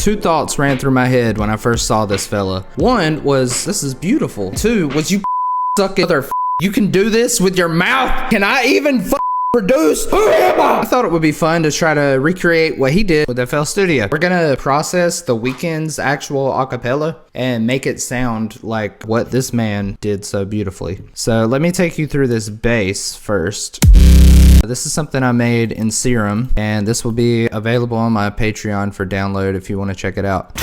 Two thoughts ran through my head when I first saw this fella. One was, this is beautiful. Two was, you suck other you can do this with your mouth? Can I even produce? Who am I? I thought it would be fun to try to recreate what he did with FL Studio. We're gonna process The Weeknd's actual acapella and make it sound like what this man did so beautifully. So let me take you through this bass first. This is something I made in Serum, and this will be available on my Patreon for download if you want to check it out.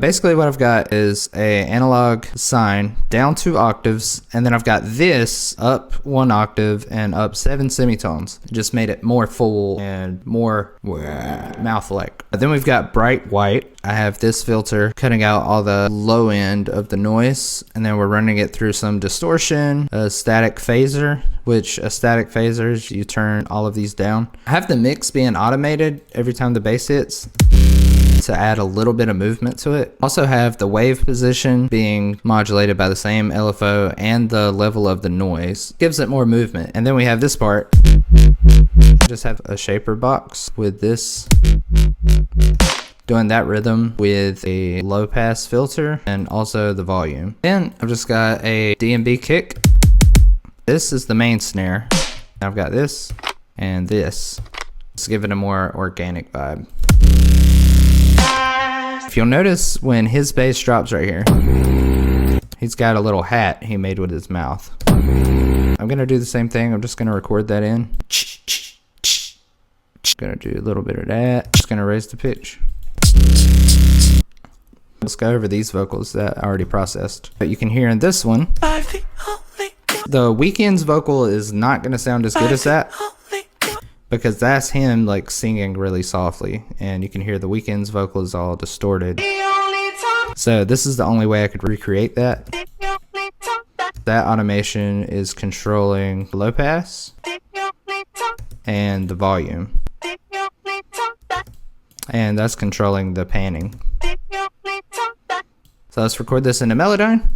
Basically what I've got is a analog sine down 2 octaves, and then I've got this up 1 octave and up 7 semitones. Just made it more full and more mouth-like. Then we've got bright white. I have this filter cutting out all the low end of the noise, and then we're running it through some distortion, a static phaser, which a static phaser is you turn all of these down. I have the mix being automated every time the bass hits to add a little bit of movement to it. Also have the wave position being modulated by the same LFO and the level of the noise. Gives it more movement. And then we have this part. Just have a shaper box with this. Doing that rhythm with a low pass filter and also the volume. Then I've just got a D&B kick. This is the main snare. I've got this and this. Let's give it a more organic vibe. If you'll notice when his bass drops right here, he's got a little hat he made with his mouth. I'm gonna do the same thing. I'm just gonna record that in. Gonna do a little bit of that. Just gonna raise the pitch. Let's go over these vocals that I already processed. But you can hear in this one, the Weeknd's vocal is not gonna sound as good as that, because that's him like singing really softly, and you can hear the Weeknd's vocal is all distorted. So this is the only way I could recreate that. That automation is controlling the low pass and the volume, and that's controlling the panning. So let's record this in a Melodyne.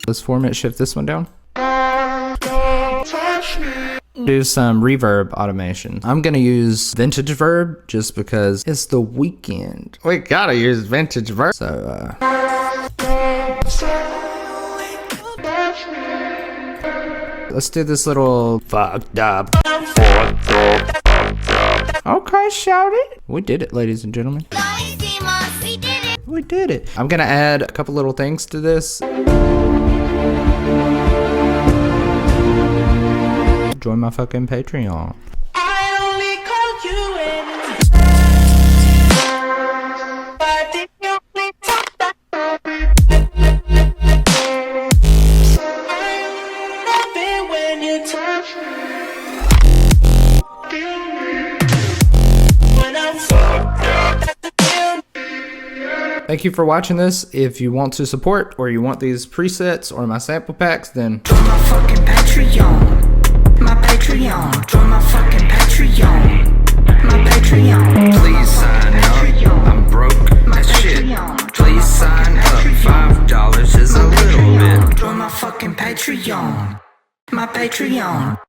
Let's format shift this one down. Do some reverb automation. I'm gonna use vintage verb just because it's The Weeknd. We gotta use vintage verb. So let's do this little fucked up. Okay, shout it. We did it, ladies and gentlemen. We did it. I'm gonna add a couple little things to this. Join my fucking Patreon. Thank you for watching this. If you want to support or you want these presets or my sample packs, then join my fucking Patreon. My Patreon. Join my fucking Patreon. My Patreon. Please sign up. I'm broke as shit. Please sign up. $5 is a little bit. Join my fucking Patreon. My Patreon.